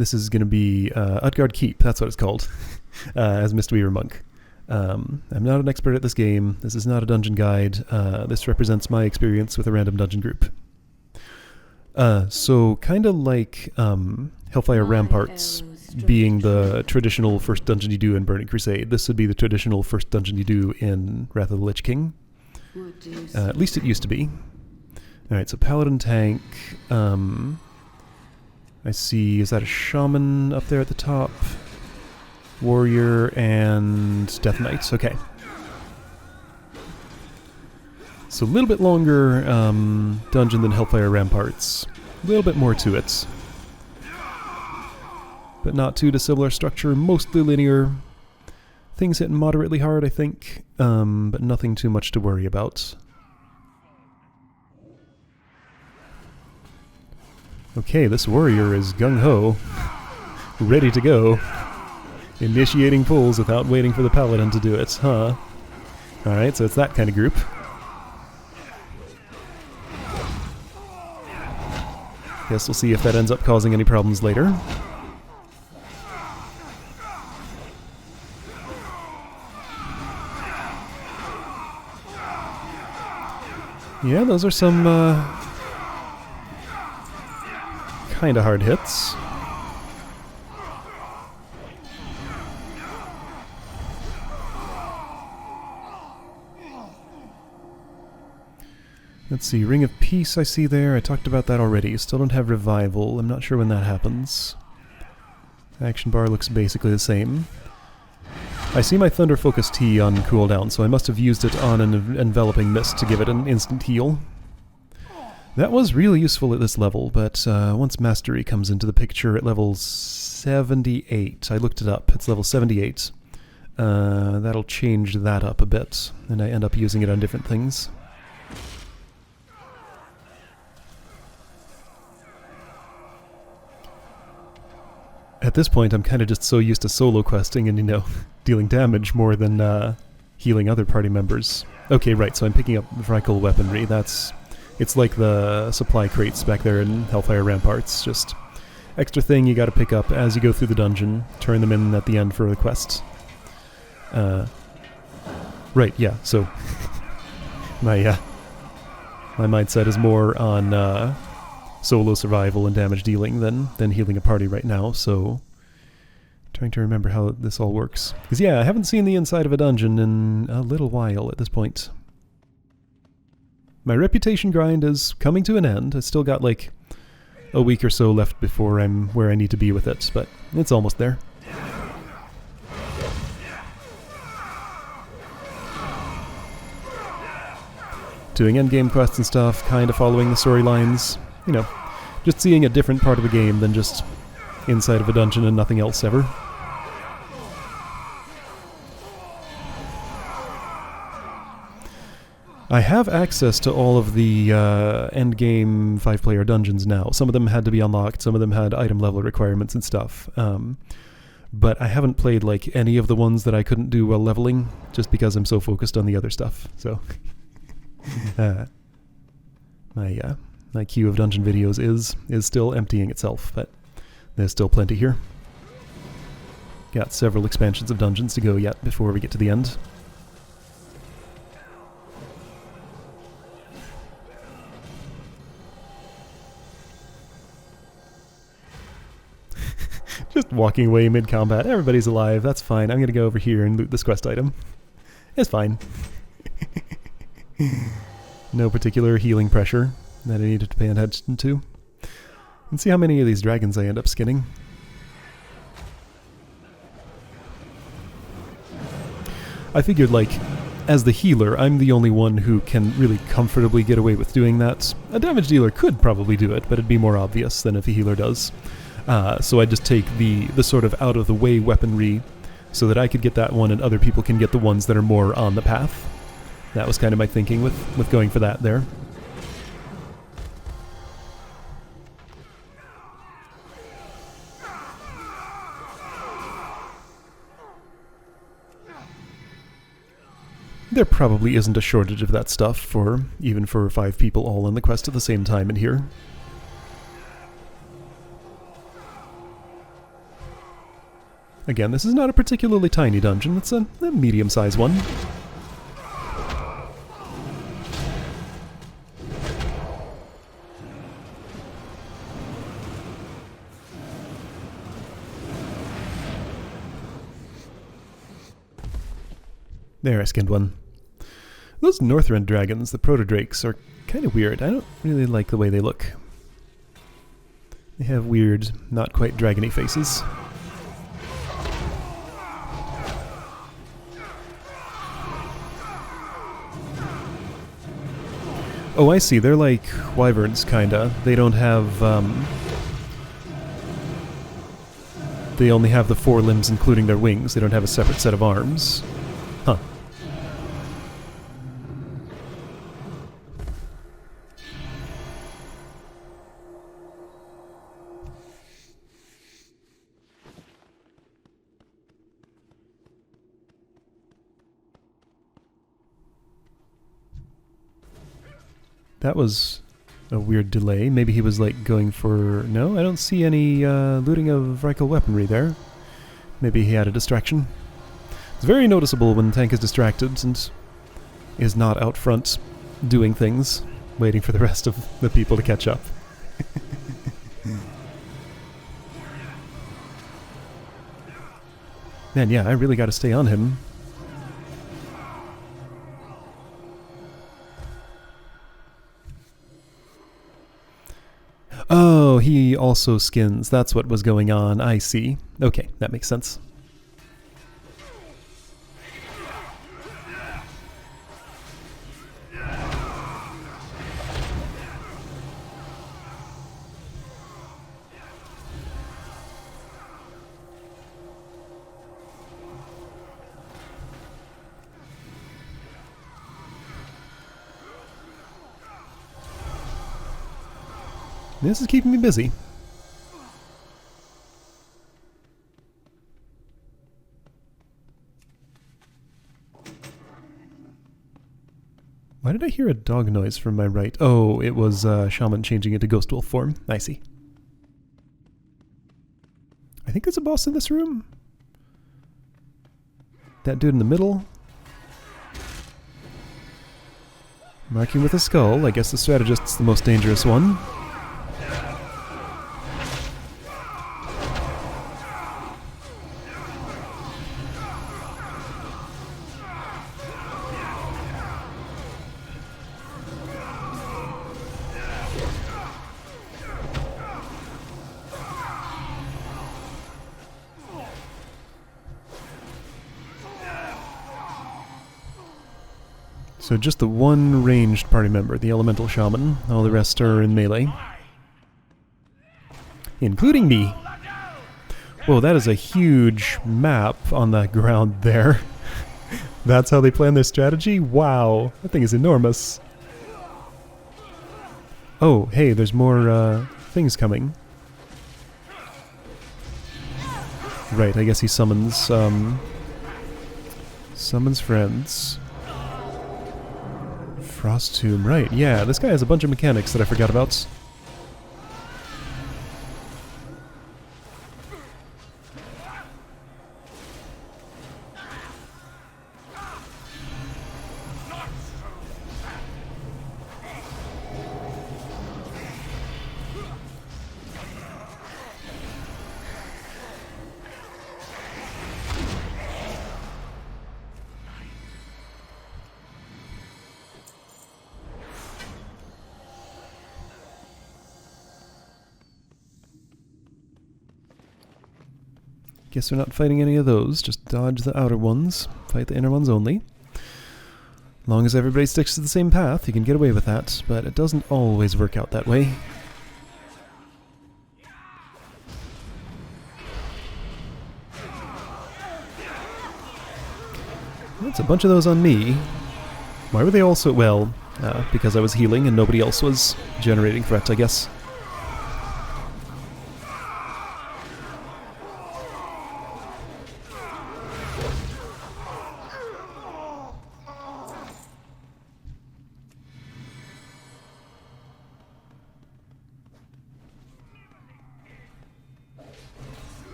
this is going to be Utgarde Keep, that's what it's called, as Mistweaver Monk. I'm not an expert at this game. This is not a dungeon guide. This represents my experience with a random dungeon group. So kind of like Hellfire Ramparts being the traditional first dungeon you do in Burning Crusade, this would be the traditional first dungeon you do in Wrath of the Lich King. At least it used to be. Alright, so Paladin Tank. I see, is that a Shaman up there at the top? Warrior and Death Knight, okay. So a little bit longer dungeon than Hellfire Ramparts. A little bit more to it. But not too dissimilar structure, mostly linear. Things hit moderately hard, I think, but nothing too much to worry about. Okay, this warrior is gung-ho, ready to go. Initiating pulls without waiting for the paladin to do it, huh? Alright, so it's that kind of group. Guess we'll see if that ends up causing any problems later. Yeah, those are some kind of hard hits. Let's see, Ring of Peace I see there. I talked about that already. Still don't have Revival. I'm not sure when that happens. Action bar looks basically the same. I see my Thunder Focus Tea on cooldown, so I must have used it on an Enveloping Mist to give it an instant heal. That was really useful at this level, but once Mastery comes into the picture at level 78, I looked it up, it's level 78, that'll change that up a bit, and I end up using it on different things. At this point, I'm kind of just so used to solo questing and, you know, dealing damage more than healing other party members. Okay, right, so I'm picking up Vrykul weaponry. It's like the supply crates back there in Hellfire Ramparts. Just extra thing you gotta pick up as you go through the dungeon. Turn them in at the end for a quest. Right, yeah, so my mindset is more on solo survival and damage dealing than healing a party right now, so trying to remember how this all works. Because yeah, I haven't seen the inside of a dungeon in a little while at this point. My reputation grind is coming to an end. I still got like a week or so left before I'm where I need to be with it, but it's almost there. Doing endgame quests and stuff, kind of following the storylines. You know, just seeing a different part of the game than just inside of a dungeon and nothing else ever. I have access to all of the endgame 5-player dungeons now. Some of them had to be unlocked, some of them had item level requirements and stuff. But I haven't played like any of the ones that I couldn't do while leveling, just because I'm so focused on the other stuff. So my queue of dungeon videos is still emptying itself, but there's still plenty here. Got several expansions of dungeons to go yet before we get to the end. Just walking away mid-combat. Everybody's alive. That's fine. I'm going to go over here and loot this quest item. It's fine. No particular healing pressure that I needed to pay attention to. Let's see how many of these dragons I end up skinning. I figured, like, as the healer, I'm the only one who can really comfortably get away with doing that. A damage dealer could probably do it, but it'd be more obvious than if a healer does. So I just take the sort of out-of-the-way weaponry so that I could get that one and other people can get the ones that are more on the path. That was kind of my thinking with going for that there. There probably isn't a shortage of that stuff even for 5 people all on the quest at the same time in here. Again, this is not a particularly tiny dungeon, it's a medium-sized one. There, I skinned one. Those Northrend dragons, the Protodrakes, are kind of weird. I don't really like the way they look. They have weird, not quite dragony faces. Oh, I see. They're like wyverns, kinda. They don't have, they only have the 4 limbs, including their wings. They don't have a separate set of arms. Huh. That was a weird delay. Maybe he was like going for... No, I don't see any looting of Reichel weaponry there. Maybe he had a distraction. It's very noticeable when the tank is distracted and is not out front doing things, waiting for the rest of the people to catch up. Man, yeah, I really gotta stay on him. Oh, he also skins. That's what was going on. I see. Okay, that makes sense. This is keeping me busy. Why did I hear a dog noise from my right? Oh, it was Shaman changing into Ghost Wolf form. I see. I think there's a boss in this room. That dude in the middle. Marking with a skull. I guess the strategist's the most dangerous one. So just the one ranged party member, the elemental shaman. All the rest are in melee. Including me. Whoa, that is a huge map on the ground there. That's how they plan their strategy? Wow, that thing is enormous. Oh, hey, there's more things coming. Right, I guess he summons friends. Frost Tomb, right, yeah, this guy has a bunch of mechanics that I forgot about. Guess we're not fighting any of those, just dodge the outer ones, fight the inner ones only. As long as everybody sticks to the same path, you can get away with that, but it doesn't always work out that way. That's a bunch of those on me. Why were they all so... well, because I was healing and nobody else was generating threats, I guess.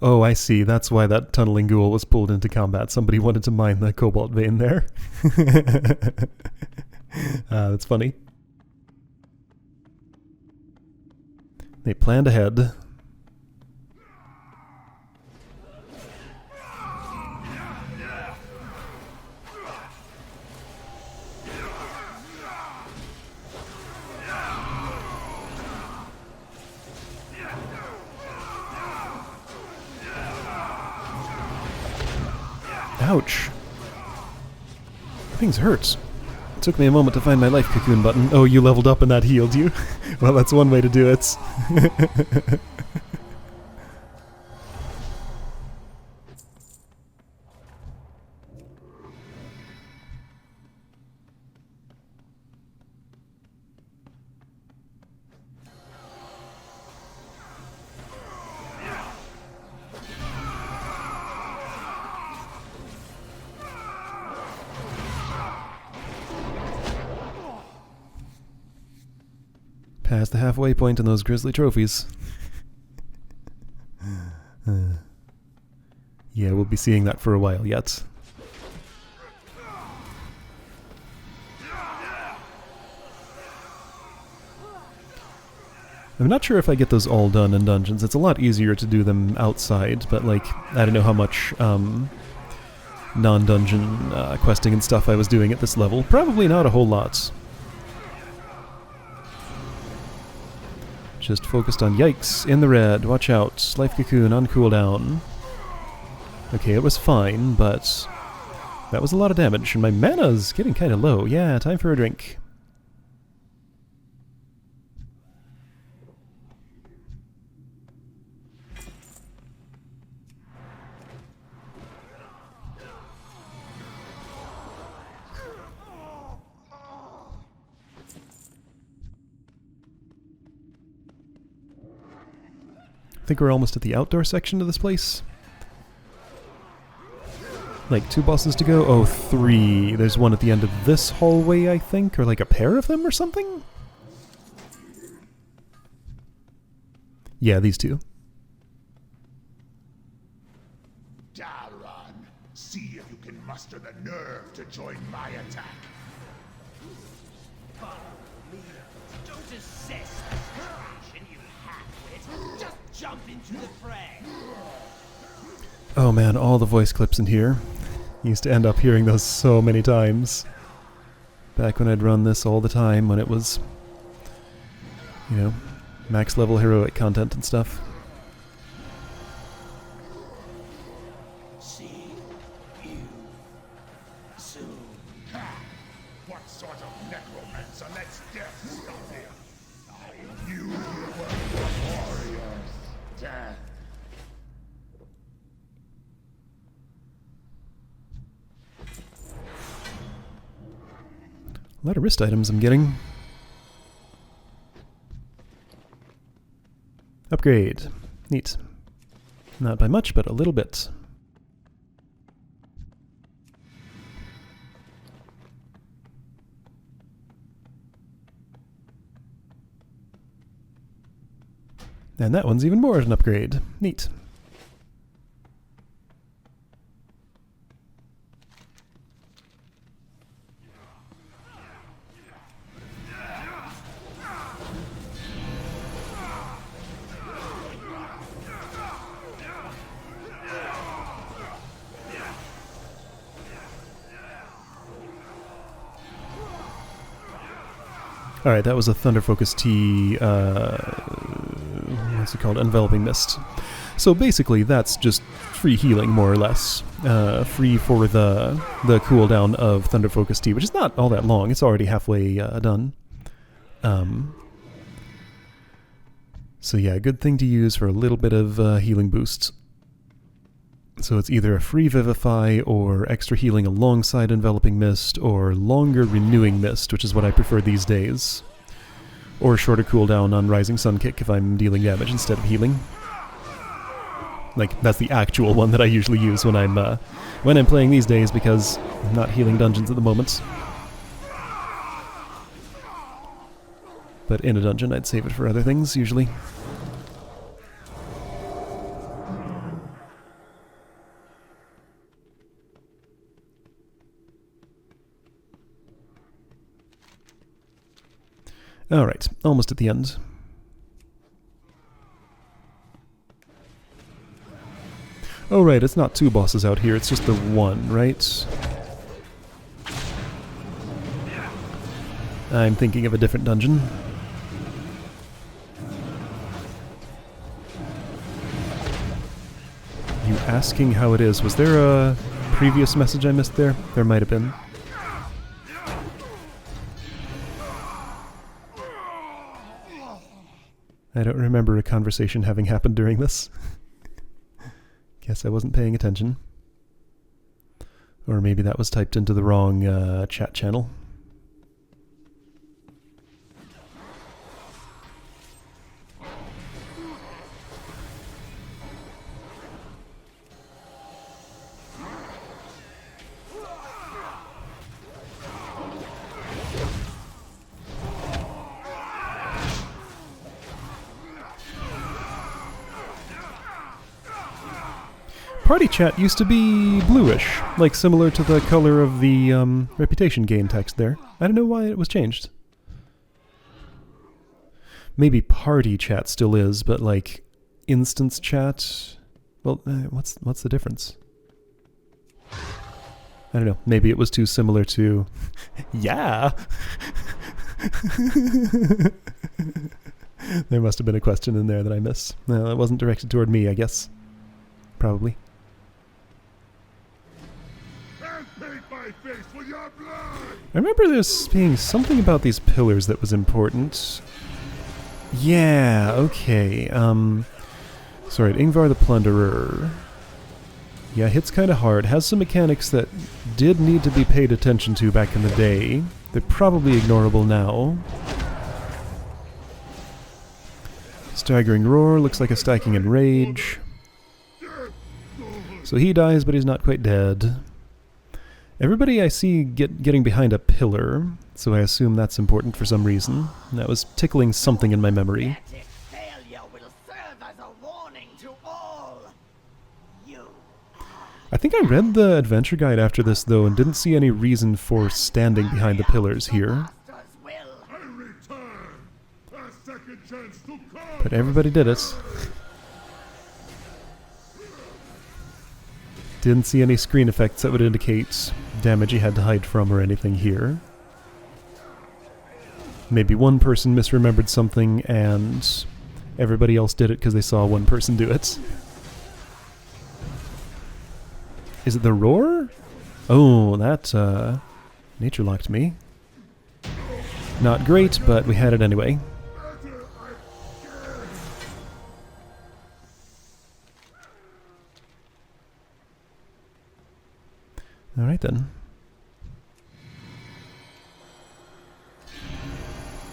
Oh, I see. That's why that tunneling ghoul was pulled into combat. Somebody wanted to mine the cobalt vein there. That's funny. They planned ahead. Ouch. Things hurt. It took me a moment to find my life cocoon button. Oh, you leveled up and that healed you? Well, that's one way to do it. Past the halfway point in those grisly trophies. Yeah, we'll be seeing that for a while yet. I'm not sure if I get those all done in dungeons. It's a lot easier to do them outside, but like, I don't know how much non-dungeon questing and stuff I was doing at this level. Probably not a whole lot. Just focused on yikes, in the red, watch out, life cocoon on cooldown. Okay, it was fine, but that was a lot of damage, and my mana's getting kind of low. Yeah, time for a drink. I think we're almost at the outdoor section of this place. Like 2 bosses to go? Oh, 3. There's one at the end of this hallway, I think, or like a pair of them or something? Yeah, these 2. Dalron, see if you can muster the nerve to join my attack. Follow me. Don't assess the situation, you half-wit. Just jump into the fray. Oh man, all the voice clips in here. Used to end up hearing those so many times. Back when I'd run this all the time, when it was, you know, max level heroic content and stuff. See you soon. Ha! What sort of necromancer lets death stop here? I knew you were warriors. Death. A lot of wrist items I'm getting. Upgrade. Neat. Not by much, but a little bit. And that one's even more an upgrade. Neat. Alright, that was a Thunder Focus T, what's it called? Enveloping Mist. So basically that's just free healing, more or less. Free for the cooldown of Thunder Focus T, which is not all that long. It's already halfway done. So yeah, good thing to use for a little bit of healing boost. So it's either a free Vivify or extra healing alongside Enveloping Mist or longer Renewing Mist, which is what I prefer these days. Or shorter cooldown on Rising Sun Kick if I'm dealing damage instead of healing. Like, that's the actual one that I usually use when I'm playing these days because I'm not healing dungeons at the moment. But in a dungeon I'd save it for other things, usually. Alright, almost at the end. Oh right, it's not 2 bosses out here, it's just the 1, right? I'm thinking of a different dungeon. You asking how it is. Was there a previous message I missed there? There might have been. I don't remember a conversation having happened during this. Guess I wasn't paying attention. Or maybe that was typed into the wrong chat channel. Party chat used to be bluish, like similar to the color of the reputation gain text there. I don't know why it was changed. Maybe party chat still is, but like instance chat, well, what's the difference? I don't know. Maybe it was too similar to, yeah. There must have been a question in there that I missed. No, it wasn't directed toward me, I guess. Probably. I remember there being something about these pillars that was important. Yeah, okay. Sorry, Ingvar the Plunderer. Yeah, hits kind of hard. Has some mechanics that did need to be paid attention to back in the day. They're probably ignorable now. Staggering Roar looks like a stacking in Rage. So he dies, but he's not quite dead. Everybody I see getting behind a pillar, so I assume that's important for some reason. That was tickling something in my memory. Failure will serve as a warning to all. You. I think I read the adventure guide after this, though, and didn't see any reason for standing behind the pillars here. But everybody did it. Didn't see any screen effects that would indicate damage you had to hide from or anything here. Maybe one person misremembered something and everybody else did it because they saw one person do it. Is it the roar? Oh, that nature locked me. Not great, but we had it anyway. Alright then.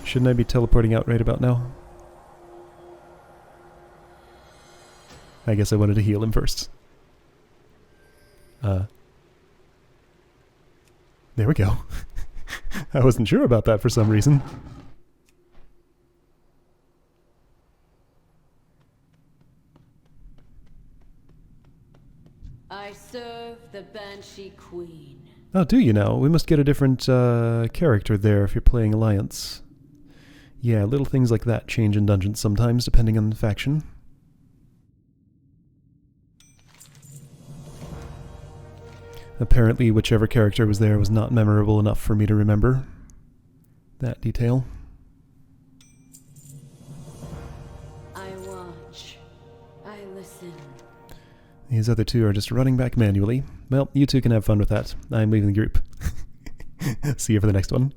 Shouldn't I be teleporting out right about now? I guess I wanted to heal him first. There we go. I wasn't sure about that for some reason. I serve the Banshee Queen. Oh, do you now? We must get a different character there if you're playing Alliance. Yeah, little things like that change in dungeons sometimes, depending on the faction. Apparently, whichever character was there was not memorable enough for me to remember that detail. I watch. I listen. These other two are just running back manually. Well, you two can have fun with that. I'm leaving the group. See you for the next one.